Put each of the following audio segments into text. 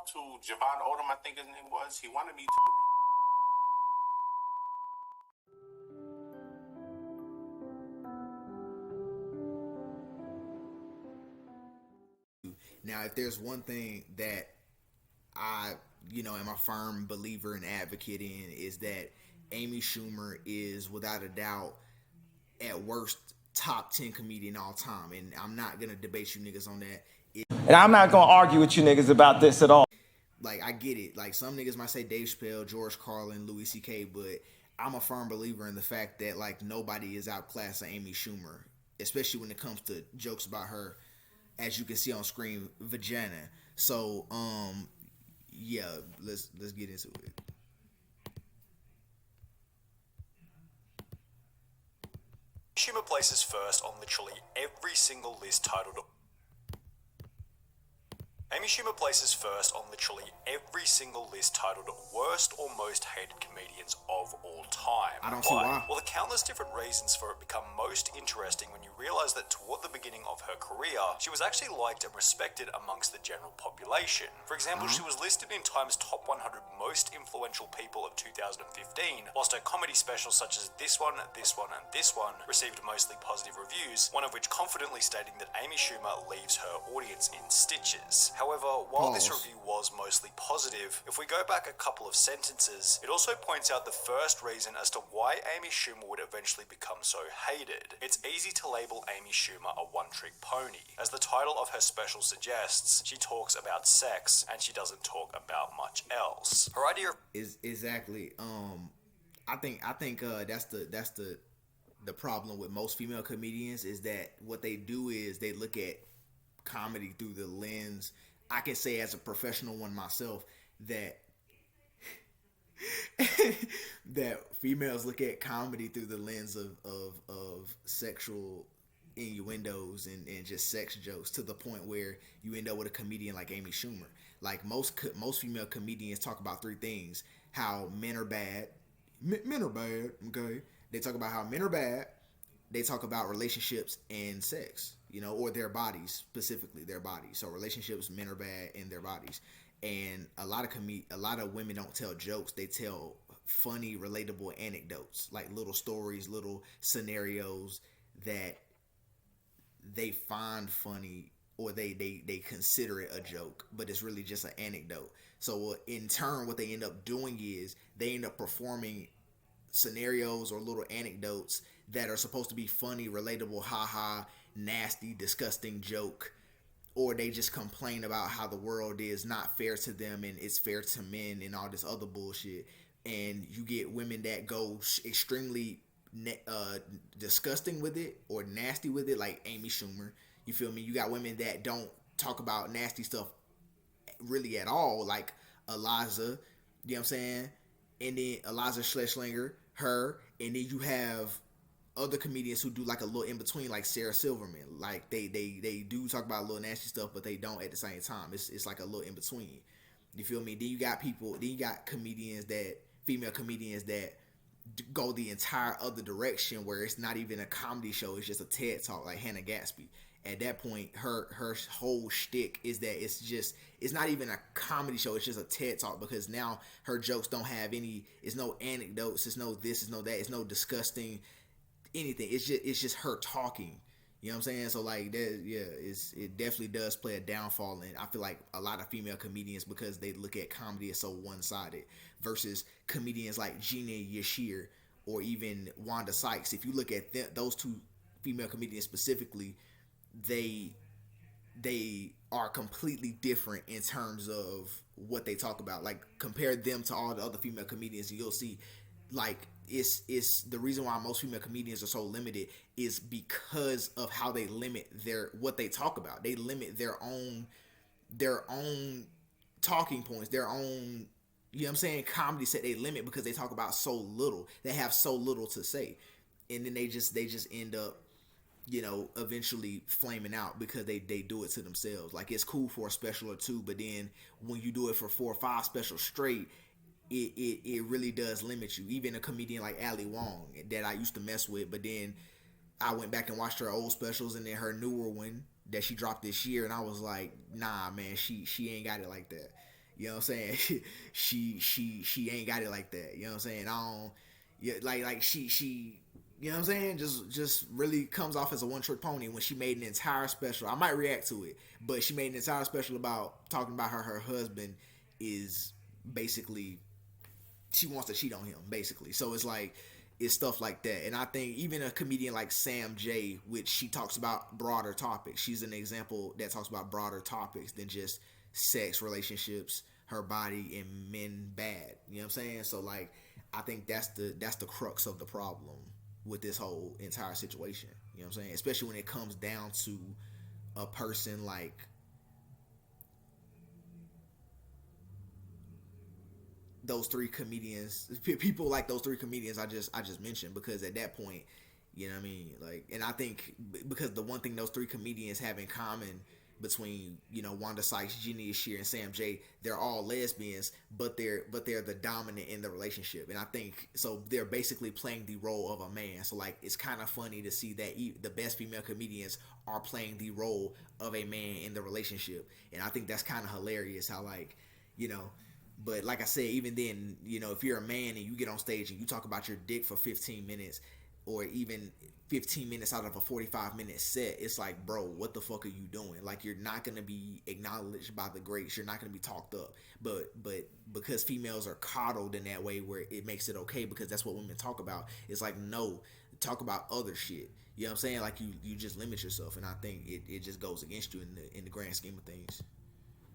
talked to Javon Odom, I think his name was. He wanted me to. Now, if there's one thing that I, am a firm believer and advocate in, is that Amy Schumer is without a doubt, at worst, top 10 comedian all time. And I'm not going to debate you niggas on that. And I'm not going to argue with you niggas about this at all. Like, I get it. Like, some niggas might say Dave Chappelle, George Carlin, Louis C.K., but I'm a firm believer in the fact that, like, nobody is outclassing Amy Schumer, especially when it comes to jokes about her, as you can see on screen, vagina. So, yeah, let's get into it. Schumer places first on literally every single list titled... Amy Schumer places first on literally every single list titled Worst or Most Hated Comedians of All Time. I don't see why. Well, the countless different reasons for it become most interesting when you realize that toward the beginning of her career, she was actually liked and respected amongst the general population. For example, she was listed in Time's top 100 most influential people of 2015, whilst her comedy specials such as this one, and this one received mostly positive reviews, one of which confidently stating that Amy Schumer leaves her audience in stitches. However, while this review was mostly positive, if we go back a couple of sentences, it also points out the first reason as to why Amy Schumer would eventually become so hated. It's easy to label Amy Schumer a one-trick pony. As the title of her special suggests, she talks about sex and she doesn't talk about much else. Her idea is exactly. I think that's the problem with most female comedians, is that what they do is they look at comedy through the lens. I can say as a professional one myself that that females look at comedy through the lens of sexual innuendos and just sex jokes, to the point where you end up with a comedian like Amy Schumer. Like most female comedians talk about three things: how men are bad. Men are bad, okay? They talk about how men are bad. They talk about relationships and sex, or their bodies, specifically their bodies. So relationships, men are bad, and their bodies. And a lot of women don't tell jokes. They tell funny, relatable anecdotes, like little stories, little scenarios that they find funny, or they consider it a joke, but it's really just an anecdote. So in turn, what they end up doing is they end up performing scenarios or little anecdotes that are supposed to be funny, relatable, haha, nasty, disgusting joke, or they just complain about how the world is not fair to them and it's fair to men and all this other bullshit. And you get women that go extremely disgusting with it or nasty with it, like Amy Schumer. You feel me? You got women that don't talk about nasty stuff really at all, like Eliza, you know what I'm saying? And then Eliza Schlesinger, her, and then you have other comedians who do like a little in between, like Sarah Silverman. Like they do talk about a little nasty stuff, but they don't at the same time. It's like a little in between. You feel me? Then you got female comedians that go the entire other direction, where it's not even a comedy show, it's just a TED Talk, like Hannah Gatsby. At that point, her whole shtick is that it's not even a comedy show, it's just a TED Talk, because now her jokes don't have it's no anecdotes, it's no this, it's no that, it's no disgusting anything. It's just her talking. You know what I'm saying? So like that, yeah, it definitely does play a downfall, and I feel like a lot of female comedians, because they look at comedy as so one-sided, versus comedians like Gina Yashir or even Wanda Sykes. If you look at those two female comedians specifically, they are completely different in terms of what they talk about. Like, compare them to all the other female comedians, and you'll see, like, it's the reason why most female comedians are so limited is because of how they limit what they talk about. They limit their own talking points, their own, you know what I'm saying, comedy set. They limit because they talk about so little. They have so little to say, and then they just end up, eventually flaming out because they do it to themselves. Like, it's cool for a special or two, but then when you do it for 4 or 5 specials straight, it really does limit you. Even a comedian like Ali Wong that I used to mess with, but then I went back and watched her old specials and then her newer one that she dropped this year, and I was like, nah, man, she ain't got it like that. You know what I'm saying? she ain't got it like that. You know what I'm saying? I don't. Yeah, like she. You know what I'm saying? Just really comes off as a one-trick pony when she made an entire special. I might react to it, but she made an entire special about talking about her husband is basically she wants to cheat on him, basically. So it's like it's stuff like that. And I think even a comedian like Sam J, which she talks about broader topics. She's an example that talks about broader topics than just sex, relationships, her body, and men bad. You know what I'm saying? So like I think that's the crux of the problem with this whole entire situation. You know what I'm saying? Especially when it comes down to a person like those three comedians, people like those three comedians I just mentioned, because at that point, you know what I mean? Like, and I think because the one thing those three comedians have in common between, you know, Wanda Sykes, Jeannie Shear, and Sam J, they're all lesbians, but they're the dominant in the relationship. And I think so they're basically playing the role of a man. So like it's kind of funny to see that the best female comedians are playing the role of a man in the relationship. And I think that's kind of hilarious how, like, you know, but like I said, even then, you know, if you're a man and you get on stage and you talk about your dick for 15 minutes or even 15 minutes out of a 45-minute set, it's like, bro, what the fuck are you doing? Like, you're not going to be acknowledged by the greats. You're not going to be talked up. But because females are coddled in that way where it makes it okay because that's what women talk about, it's like, no, talk about other shit. You know what I'm saying? Like, you just limit yourself, and I think it just goes against you in the grand scheme of things.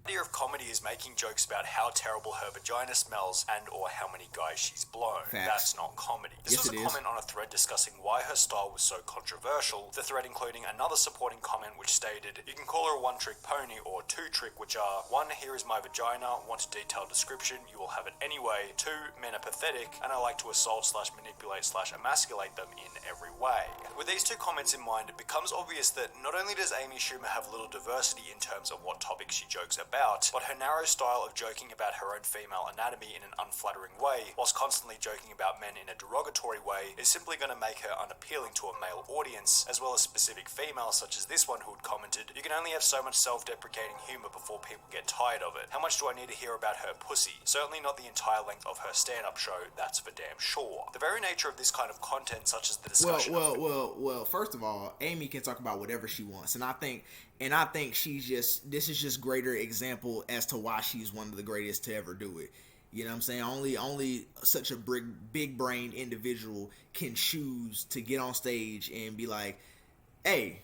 The idea of comedy is making jokes about how terrible her vagina smells and or how many guys she's blown. Facts. That's not comedy. This Yes, was a comment on a thread discussing why her style was so controversial, the thread including another supporting comment which stated, you can call her a one-trick pony or two-trick, which are 1, here is my vagina, want a detailed description, you will have it anyway. 2, men are pathetic, and I like to assault / manipulate / emasculate them in every way. With these two comments in mind, it becomes obvious that not only does Amy Schumer have little diversity in terms of what topics she jokes about, but her narrow style of joking about her own female anatomy in an unflattering way, whilst constantly joking about men in a derogatory way, is simply going to make her unappealing to a male audience, as well as specific females such as this one who had commented, you can only have so much self-deprecating humour before people get tired of it. How much do I need to hear about her pussy? Certainly not the entire length of her stand-up show, that's for damn sure. The very nature of this kind of content, such as the discussion Well, first of all, Amy can talk about whatever she wants, and I think this is just greater example as to why she's one of the greatest to ever do it. You know what I'm saying? Only such a big brained individual can choose to get on stage and be like, hey,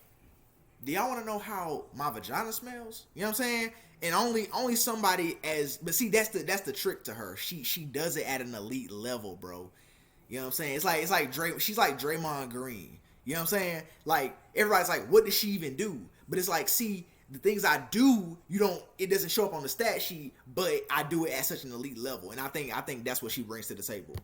do y'all want to know how my vagina smells? You know what I'm saying? And only somebody but see, that's the trick to her. She does it at an elite level, bro. You know what I'm saying? It's like she's like Draymond Green. You know what I'm saying? Like, everybody's like, what does she even do? But it's like, see, the things I do, it doesn't show up on the stat sheet, but I do it at such an elite level. And I think that's what she brings to the table.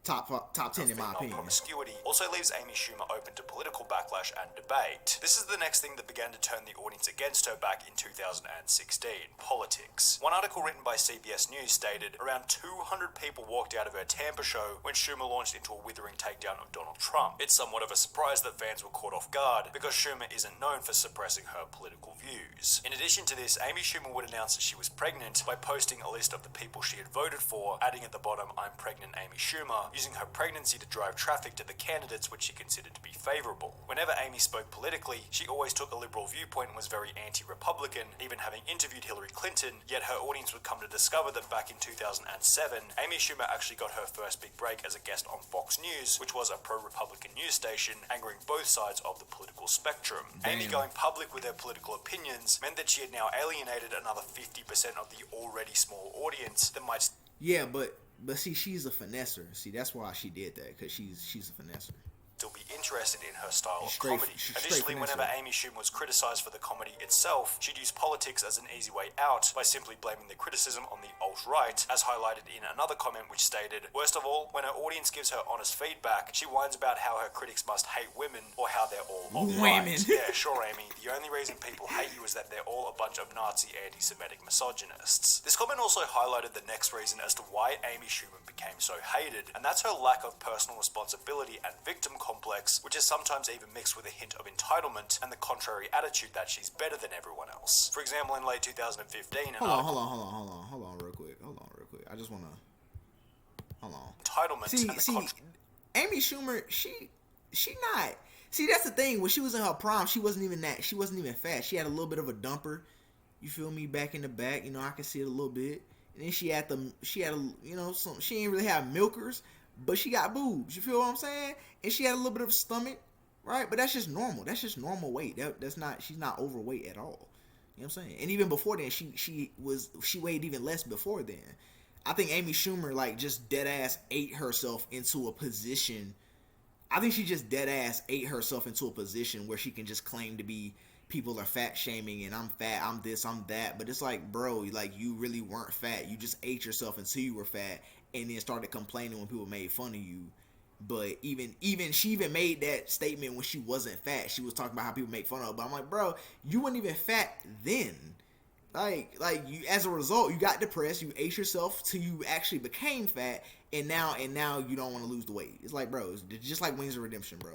Top 10 in my opinion. Promiscuity also leaves Amy Schumer open to political backlash and debate. This is the next thing that began to turn the audience against her back in 2016. Politics. One article written by CBS News stated around 200 people walked out of her Tampa show when Schumer launched into a withering takedown of Donald Trump. It's somewhat of a surprise that fans were caught off guard because Schumer isn't known for suppressing her political views. In addition to this, Amy Schumer would announce that she was pregnant by posting a list of the people she had voted for, adding at the bottom, I'm pregnant Amy Schumer, using her pregnancy to drive traffic to the candidates which she considered to be favourable. Whenever Amy spoke politically, she always took a liberal viewpoint and was very anti-Republican, even having interviewed Hillary Clinton, yet her audience would come to discover that back in 2007, Amy Schumer actually got her first big break as a guest on Fox News, which was a pro-Republican news station, angering both sides of the political spectrum. Amy going public with her political opinions meant that she had now alienated another 50% of the already small audience that might... Yeah, but see, she's a finesser. See, that's why she did that, because she's a finesser. Still be interested in her style of comedy. Additionally, whenever Amy Schumer was criticised for the comedy itself, she'd use politics as an easy way out by simply blaming the criticism on the alt-right, as highlighted in another comment which stated, worst of all, when her audience gives her honest feedback, she whines about how her critics must hate women or how they're all alt-right. Yeah, sure, Amy. The only reason people hate you is that they're all a bunch of Nazi anti-Semitic misogynists. This comment also highlighted the next reason as to why Amy Schumer became so hated, and that's her lack of personal responsibility and victim complex, which is sometimes even mixed with a hint of entitlement and the contrary attitude that she's better than everyone else. For example, in late 2015, hold on real I just want to hold on. Entitlement. See, Amy Schumer, she not. See, that's the thing. When she was in her prime, she wasn't even fat. She had a little bit of a dumper. You feel me? Back in the back, you know, I can see it a little bit. And then she had you know, she ain't really have milkers, but she got boobs. You feel what I'm saying? And she had a little bit of a stomach, right? But that's just normal. That's just normal weight. She's not overweight at all. You know what I'm saying? And even before then, she weighed even less before then. I think Amy Schumer like just dead ass ate herself into a position. I think she just dead ass ate herself into a position where she can just claim to be, people are fat shaming and I'm fat, I'm this, I'm that. But it's like, bro, like you really weren't fat. You just ate yourself until you were fat and then started complaining when people made fun of you. But even she even made that statement when she wasn't fat. She was talking about how people make fun of her. But I'm like, bro, you weren't even fat then. Like you, as a result, you got depressed. You ate yourself till you actually became fat, and now you don't want to lose the weight. It's like, bro, it's just like Wings of Redemption, bro.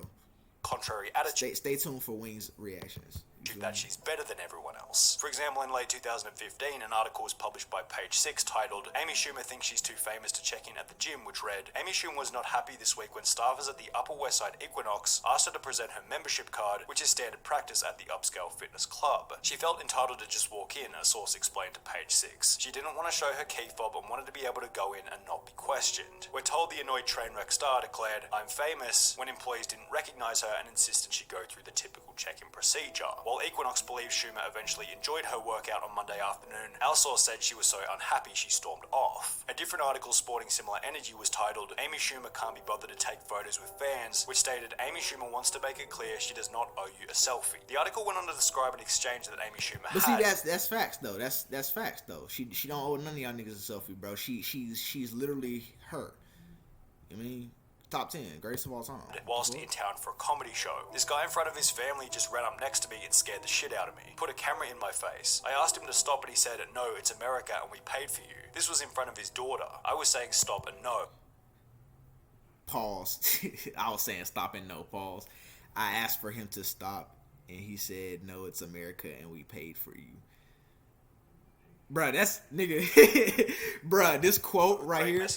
Contrary attitude. Stay tuned for Wings reactions. That she's better than everyone else. For example, in late 2015, an article was published by Page 6 titled, Amy Schumer thinks she's too famous to check in at the gym, which read, Amy Schumer was not happy this week when staffers at the Upper West Side Equinox asked her to present her membership card, which is standard practice at the upscale fitness club. She felt entitled to just walk in, a source explained to Page 6. She didn't want to show her key fob and wanted to be able to go in and not be questioned. We're told the annoyed trainwreck star declared, I'm famous, when employees didn't recognize her and insisted she go through the typical check-in procedure. While Equinox believes Schumer eventually enjoyed her workout on Monday afternoon, our source said she was so unhappy she stormed off. A different article sporting similar energy was titled, Amy Schumer can't be bothered to take photos with fans, which stated, Amy Schumer wants to make it clear she does not owe you a selfie. The article went on to describe an exchange that Amy Schumer had. But see, that's facts though. That's facts though. She don't owe none of y'all niggas a selfie, bro. She's literally her. I mean, top 10 greatest of all time. Whilst in town for a comedy show. This guy in front of his family just ran up next to me and scared the shit out of me. Put a camera in my face. I asked him to stop, but he said, no, it's America and we paid for you. This was in front of his daughter. I was saying stop and no. Pause. I was saying stop and no. Pause. I asked for him to stop and he said, no, it's America and we paid for you. Bruh, that's nigga. Bruh, this quote right here.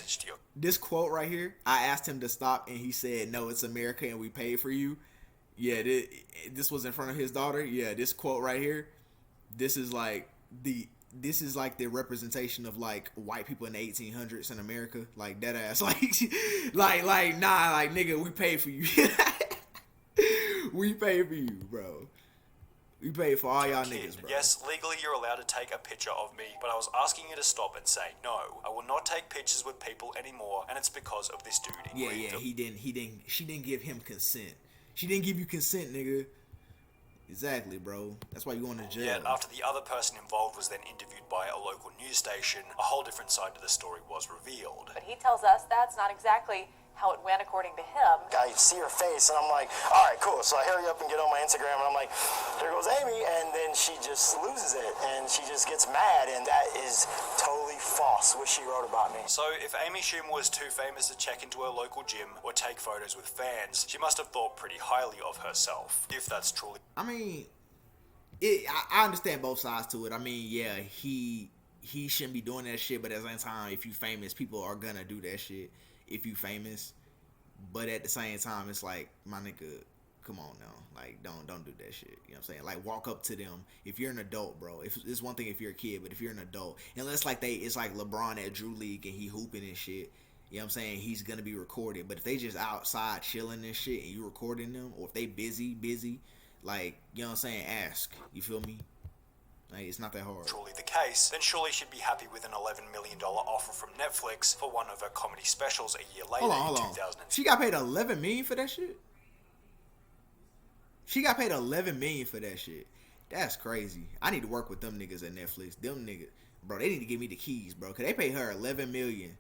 This quote right here. I asked him to stop, and he said, "No, it's America, and we paid for you." Yeah, this was in front of his daughter. Yeah, this quote right here. This is like the representation of like white people in the 1800s in America, like that ass, like nah, like nigga, we paid for you. We paid for you, bro. We paid for all y'all niggas, bro. Yes, legally you're allowed to take a picture of me, but I was asking you to stop and say no. I will not take pictures with people anymore, and it's because of this dude. Yeah, she didn't give him consent. She didn't give you consent, nigga. Exactly, bro. That's why you going to jail. Yet, after the other person involved was then interviewed by a local news station, a whole different side to the story was revealed. But he tells us that's not exactly how it went according to him. I see her face and I'm like, all right, cool. So I hurry up and get on my Instagram and I'm like, there goes Amy, and then she just loses it and she just gets mad, and that is totally false what she wrote about me. So if Amy Schumer was too famous to check into her local gym or take photos with fans, she must have thought pretty highly of herself, if that's truly... I mean, I understand both sides to it. I mean, yeah, he shouldn't be doing that shit, but at the same time, if you famous, people are gonna do that shit if you famous. But at the same time, it's like, my nigga, come on now, like don't do that shit. You know what I'm saying? Like, walk up to them. If you're an adult, bro, if it's one thing if you're a kid, but if you're an adult, unless like it's like LeBron at Drew League and he hooping and shit, you know what I'm saying, he's gonna be recorded. But if they just outside chilling and shit and you recording them, or if they busy, like, you know what I'm saying, ask. You feel me? Like, it's not that hard. Truly the case, then surely she'd be happy with an $11 million offer from Netflix for one of her comedy specials a year later. Hold on. She got paid $11 million for that shit? She got paid $11 million for that shit. That's crazy. I need to work with them niggas at Netflix. Them niggas, bro, they need to give me the keys, bro. Cause they pay her $11 million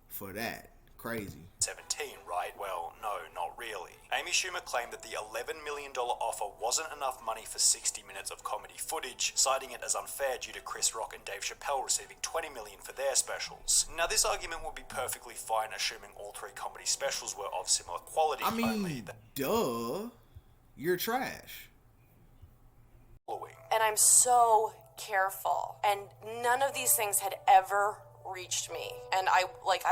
for that. Crazy. 17, right? Well, no, not really. Amy Schumer claimed that the $11 million offer wasn't enough money for 60 minutes of comedy footage, citing it as unfair due to Chris Rock and Dave Chappelle receiving $20 million for their specials. Now, this argument would be perfectly fine assuming all three comedy specials were of similar quality. I mean, duh. You're trash. And I'm so careful. And none of these things had ever reached me, and I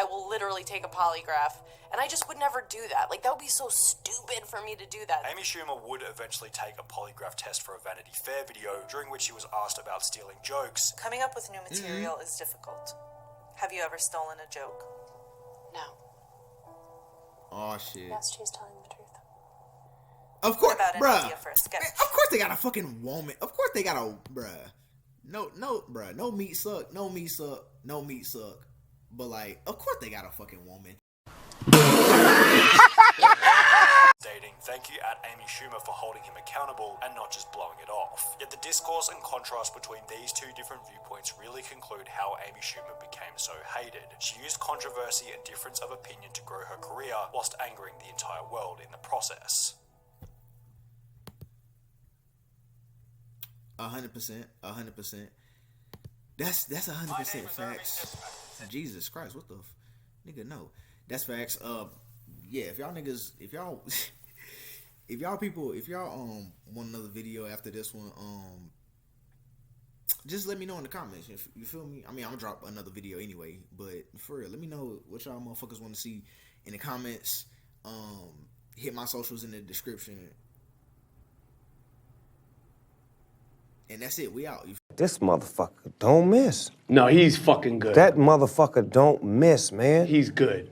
will literally take a polygraph, and I just would never do that. Like, that would be so stupid for me to do that. Amy Schumer would eventually take a polygraph test for a Vanity Fair video, during which she was asked about stealing jokes. Coming up with new material is difficult. Have you ever stolen a joke? No. Oh shit. Yes, she's telling the truth. Of course, What about an bruh. idea for a sketch? Man, of course they got a fucking woman. Of course they got a bruh. No, bruh. No meat suck. No meat suck. No meat suck. But like, of course they got a fucking woman. Stating, "Thank you at Amy Schumer for holding him accountable and not just blowing it off." Yet the discourse and contrast between these two different viewpoints really conclude how Amy Schumer became so hated. She used controversy and difference of opinion to grow her career, whilst angering the entire world in the process. 100%. 100%. That's 100% facts. Jesus Christ, what the nigga? No, that's facts. Yeah, if y'all want another video after this one, just let me know in the comments. You feel me? I mean, I'm gonna drop another video anyway, but for real, let me know what y'all motherfuckers want to see in the comments. Hit my socials in the description. And that's it. We out. This motherfucker don't miss. No, he's fucking good. That motherfucker don't miss, man. He's good.